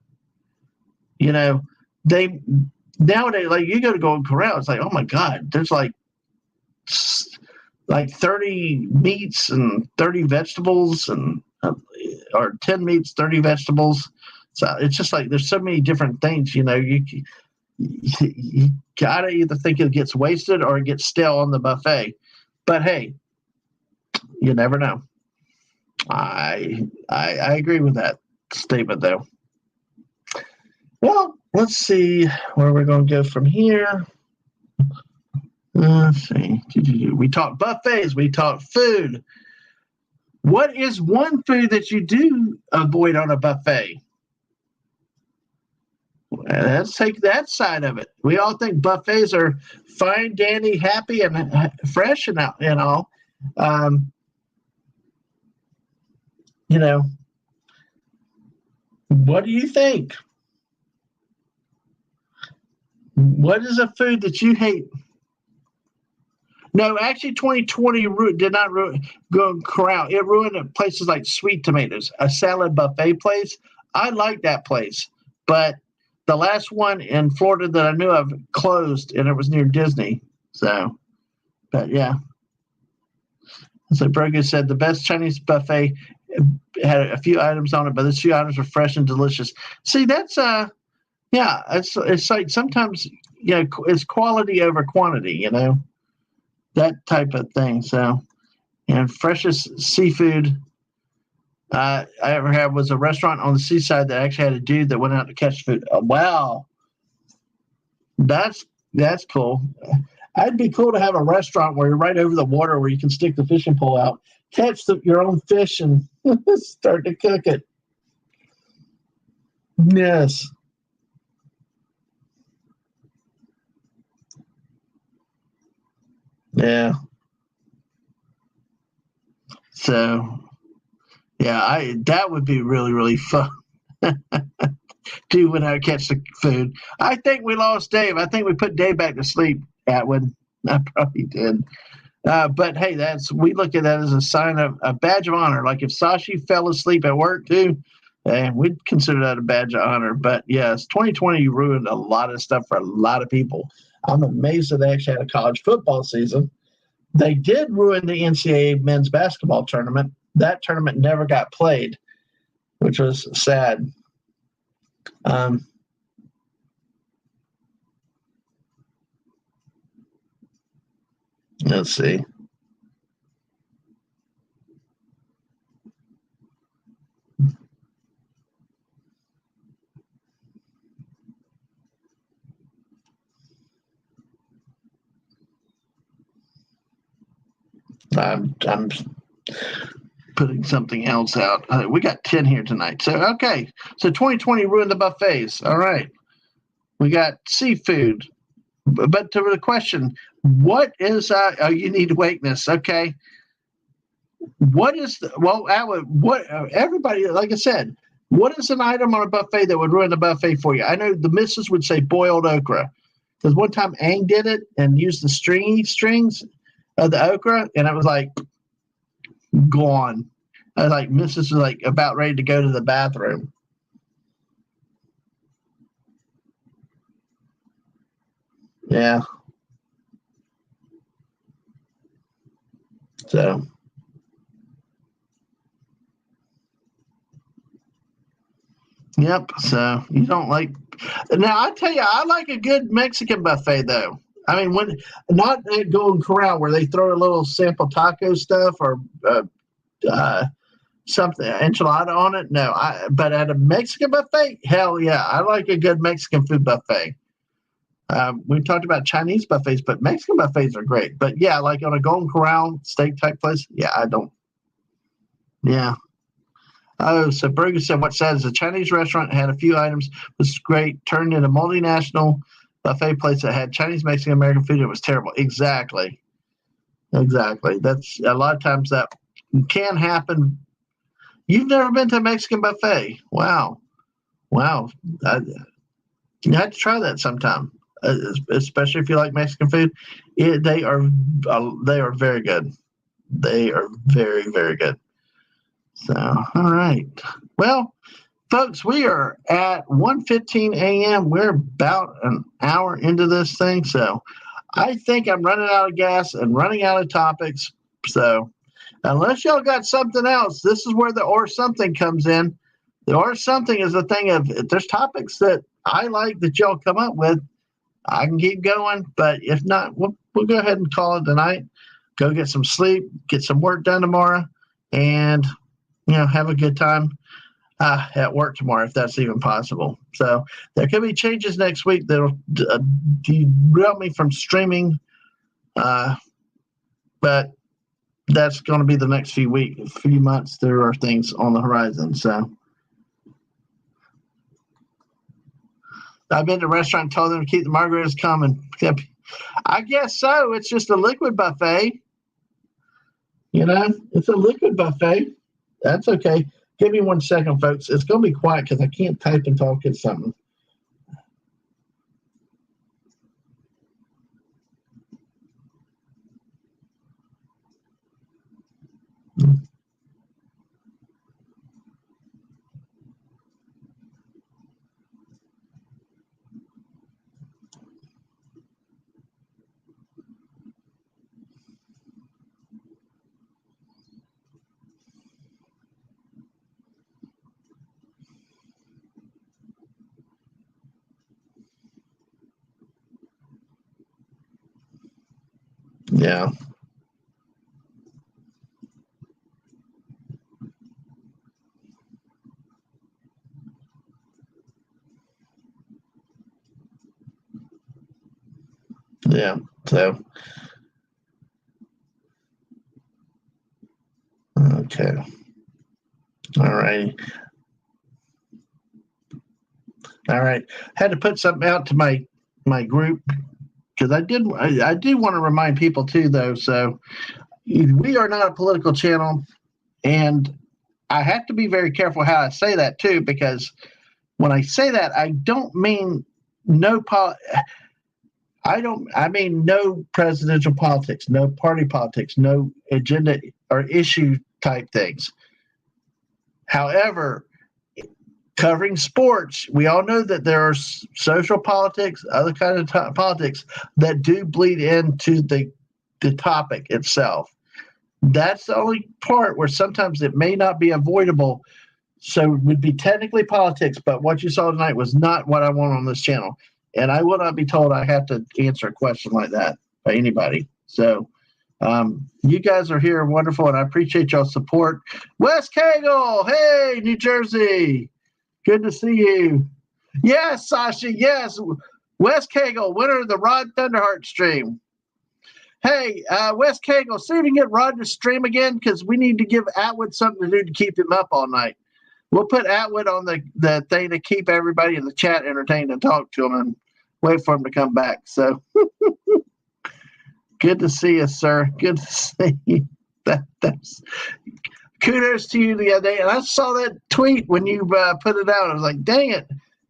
You know, they nowadays, like you go to Golden Corral, it's like, oh my God, there's like 30 meats and 30 vegetables and or 10 meats, 30 vegetables. So it's just like there's so many different things, you gotta either think it gets wasted or it gets stale on the buffet. But hey, you never know. I agree with that statement though. Well, let's see where we're going to go from here. Let's see. We talked buffets. We talked food. What is one food that you do avoid on a buffet? Let's take that side of it. We all think buffets are fine, dandy, happy, and fresh, and all. Um, you know, what do you think? What is a food that you hate? No, actually, 2020 did not go corral. It ruined places like Sweet Tomatoes, a salad buffet place. I like that place, but the last one in Florida that I knew of closed, and it was near Disney. So, but yeah. So Brogan said the best Chinese buffet had a few items on it, but those few items were fresh and delicious. See, that's yeah, it's like sometimes it's quality over quantity, that type of thing. So, and freshest seafood I ever had was a restaurant on the seaside that actually had a dude that went out to catch food. Oh, wow, that's cool. I'd be cool to have a restaurant where you're right over the water where you can stick the fishing pole out, catch your own fish, and start to cook it. Yes. Yeah. So yeah, that would be really, really fun. Do when I catch the food. I think we lost Dave. I think we put Dave back to sleep, Atwood. I probably did. But hey, we look at that as a sign of a badge of honor. Like if Sashi fell asleep at work too, and we'd consider that a badge of honor. But yes, 2020 ruined a lot of stuff for a lot of people. I'm amazed that they actually had a college football season. They did ruin the NCAA men's basketball tournament. That tournament never got played, which was sad. Um, let's see. I'm putting something else out. We got 10 here tonight. So, okay. So 2020 ruined the buffets. All right. We got seafood. But to the question, what is you need awakeness? Okay. What is everybody, like I said, what is an item on a buffet that would ruin the buffet for you? I know the missus would say boiled okra because one time Ang did it and used the strings of the okra, and it was like gone. I was like, missus was like about ready to go to the bathroom. Yeah. So, yep. So you don't like. Now I tell you, I like a good Mexican buffet though. I mean, when not at Golden Corral where they throw a little sample taco stuff or something enchilada on it. No, but at a Mexican buffet, hell yeah, I like a good Mexican food buffet. We talked about Chinese buffets, but Mexican buffets are great. But yeah, like on a Golden Corral steak type place, yeah, I don't. Yeah. Oh, so Berger said, what's sad is the Chinese restaurant had a few items, was great, turned into a multinational buffet place that had Chinese, Mexican, American food. It was terrible. Exactly. Exactly. That's a lot of times that can happen. You've never been to a Mexican buffet. Wow. Wow. You had to try that sometime. especially if you like Mexican food. They are very good. They are very, very good. So, all right. Well, folks, we are at 1:15 a.m. We're about an hour into this thing, so I think I'm running out of gas and running out of topics. So, unless y'all got something else, this is where the or something comes in. The or something is the thing of if there's topics that I like that y'all come up with, I can keep going. But if not, we'll go ahead and call it tonight. Go get some sleep, get some work done tomorrow, and have a good time at work tomorrow if that's even possible. So there could be changes next week that'll derail me from streaming, but that's going to be the next few months. There are things on the horizon. So I've been to a restaurant and told them to keep the margaritas coming. I guess so. It's just a liquid buffet. It's a liquid buffet. That's okay. Give me 1 second, folks. It's going to be quiet because I can't type and talk at something. Yeah. Yeah. So, okay. All right. All right. Had to put something out to my group because I do want to remind people too, though. So we are not a political channel, and I have to be very careful how I say that too, because when I say that, I don't mean I mean no presidential politics, no party politics, no agenda or issue type things. However, covering sports, we all know that there are social politics, other kind of politics that do bleed into the topic itself. That's the only part where sometimes it may not be avoidable. So it would be technically politics, but what you saw tonight was not what I want on this channel. And I will not be told I have to answer a question like that by anybody. So you guys are here, wonderful, and I appreciate y'all's support. Wes Cagle, hey, New Jersey. Good to see you. Yes, Sasha, yes. Wes Cagle, winner of the Rod Thunderheart stream. Hey, Wes Cagle, see if you can get Rod to stream again because we need to give Atwood something to do to keep him up all night. We'll put Atwood on the thing to keep everybody in the chat entertained and talk to him and wait for him to come back. So good to see you, sir. Good to see you. That's kudos to you the other day. And I saw that tweet when you put it out. I was like, dang it.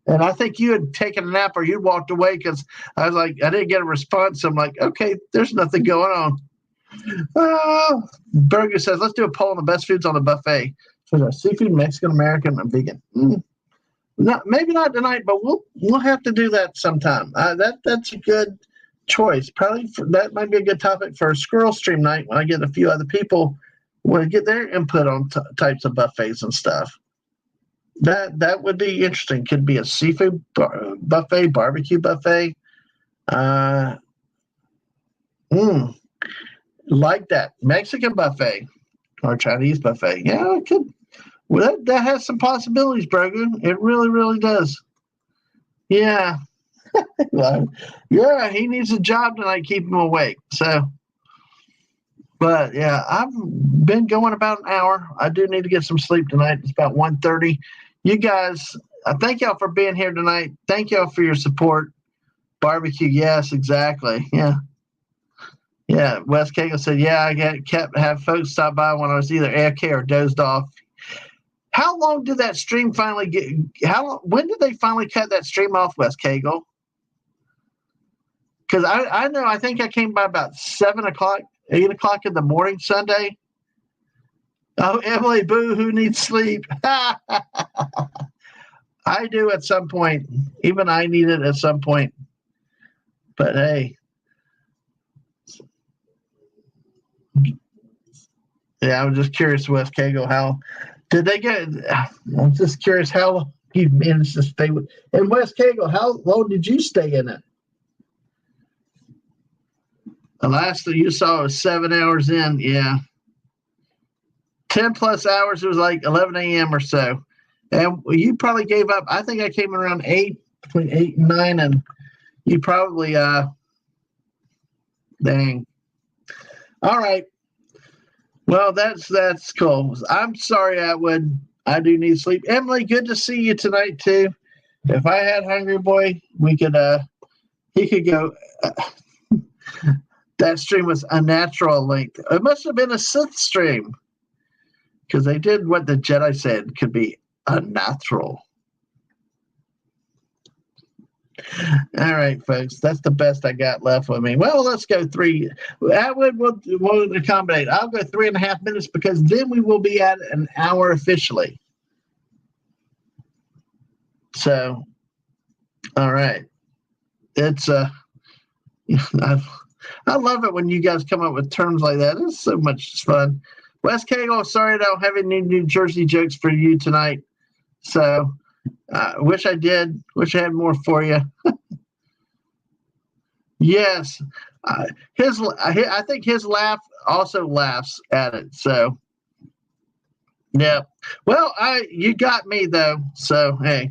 And I think you had taken a nap or you walked away because I was like, I didn't get a response. I'm like, okay, there's nothing going on. Burger says, let's do a poll on the best foods on the buffet. So seafood, Mexican, American, and vegan. Maybe not tonight, but we'll have to do that sometime. That's a good choice. Probably that might be a good topic for a squirrel stream night when I get a few other people want to get their input on types of buffets and stuff. That would be interesting. Could be a seafood buffet, barbecue buffet. Like that. Mexican buffet or Chinese buffet. Yeah, it could. Well, that has some possibilities, Brogan. It really, really does. Yeah. Well, yeah, he needs a job tonight, keep him awake. So, but yeah, I've been going about an hour. I do need to get some sleep tonight. It's about 1:30. You guys, I thank y'all for being here tonight. Thank y'all for your support. Barbecue, yes, exactly. Yeah. Yeah, Wes Cagle said, yeah, I kept have folks stop by when I was either AFK or dozed off. How long did that stream finally get? When did they finally cut that stream off, Wes Cagle? Because I know, I think I came by about 7 o'clock, 8 o'clock in the morning Sunday. Oh, Emily, boo, who needs sleep? I do at some point. Even I need it at some point. But hey. Yeah, I'm just curious, Wes Cagle, how did they get? I'm just curious how you managed to stay with. And Wes Cagle, how long did you stay in it? The last that you saw was 7 hours in. Yeah, 10 plus hours. It was like 11 a.m. or so, and you probably gave up. I think I came around 8, between 8 and 9, and you probably dang. All right. Well, that's cool. I'm sorry, Atwood. I do need sleep. Emily, good to see you tonight too. If I had Hungry Boy, we could he could go. That stream was unnatural length. It must have been a Sith stream because they did what the Jedi said could be unnatural. All right, folks, that's the best I got left with me. Well, let's go 3. Atwood, we'll accommodate. I'll go 3.5 minutes because then we will be at an hour officially. So, all right. It's I love it when you guys come up with terms like that. It's so much fun. Wes Cagle, sorry I don't have any New Jersey jokes for you tonight. So, wish I did. Wish I had more for you. Yes, I think his laugh also laughs at it. So, yeah. Well, you got me though. So hey,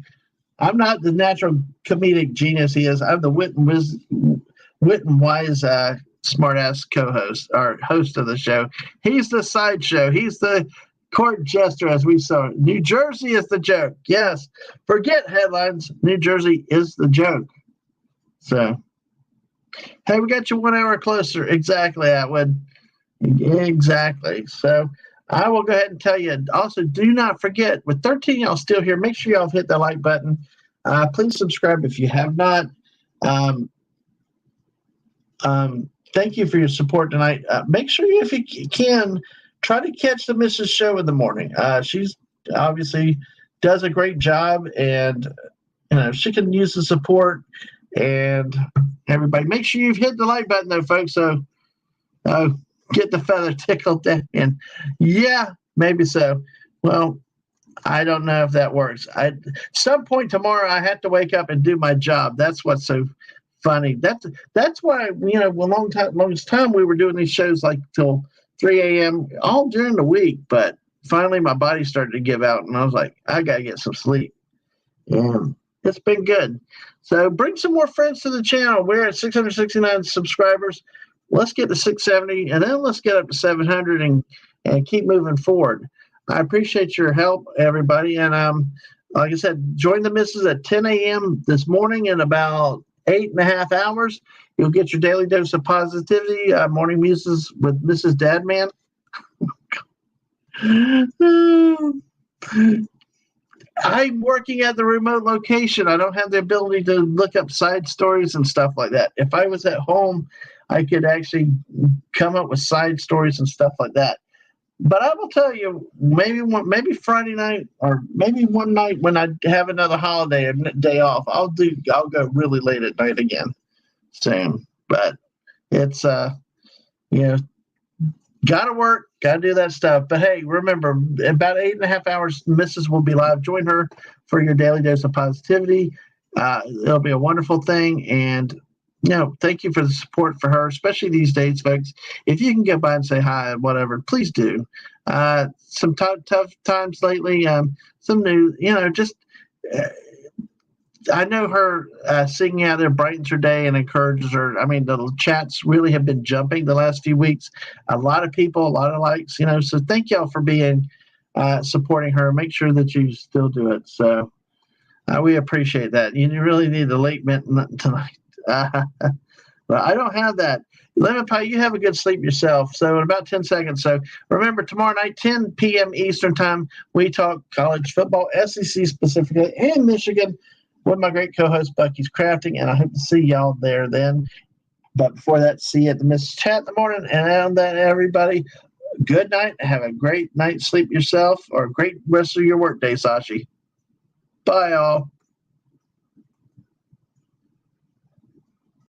I'm not the natural comedic genius he is. I'm the wit and wise smartass co-host or host of the show. He's the sideshow. He's the court jester, as we saw. New Jersey is the joke. Yes, forget headlines. New Jersey is the joke. So. Hey, we got you 1 hour closer. Exactly, Atwood. Exactly. So I will go ahead and tell you. Also, do not forget, with 13 y'all still here, make sure y'all hit the like button. Please subscribe if you have not. Thank you for your support tonight. Make sure if you can, try to catch the Mrs. Show in the morning. She's obviously does a great job, and she can use the support. And everybody, make sure you've hit the like button, though, folks. So get the feather tickled. And yeah, maybe so. Well, I don't know if that works. Some point tomorrow, I have to wake up and do my job. That's what's so funny. That's why longest time we were doing these shows like till 3 a.m. all during the week. But finally, my body started to give out, and I was like, I gotta get some sleep. And it's been good. So bring some more friends to the channel. We're at 669 subscribers. Let's get to 670, and then let's get up to 700 and keep moving forward. I appreciate your help, everybody. And like I said, join the missus at 10 a.m. this morning in about 8.5 hours. You'll get your daily dose of positivity, morning muses with Mrs. Dadman. I'm working at the remote location. I don't have the ability to look up side stories and stuff like that. If I was at home, I could actually come up with side stories and stuff like that. But I will tell you, maybe Friday night or maybe one night when I have another holiday or day off, I'll go really late at night again soon. But it's gotta work, gotta do that stuff. But hey, remember, about 8.5 hours, Mrs. will be live. Join her for your daily dose of positivity. It'll be a wonderful thing. And thank you for the support for her, especially these days, folks. If you can get by and say hi, whatever, please do. Some tough times lately. Some new, I know her singing out there brightens her day and encourages her. I mean, the chats really have been jumping the last few weeks. A lot of people, a lot of likes, so thank y'all for being supporting her. Make sure that you still do it. So we appreciate that. You really need the late mint tonight. But I don't have that. Lemon Pie, you have a good sleep yourself. So in about 10 seconds. So remember, tomorrow night, 10 p.m. Eastern time, we talk college football, SEC specifically, and Michigan with my great co-host, Bucky's Crafting. And I hope to see y'all there then. But before that, see you at the Miss Chat in the morning. And on that, everybody, good night. Have a great night's sleep yourself or a great rest of your work day, Sashi. Bye, all.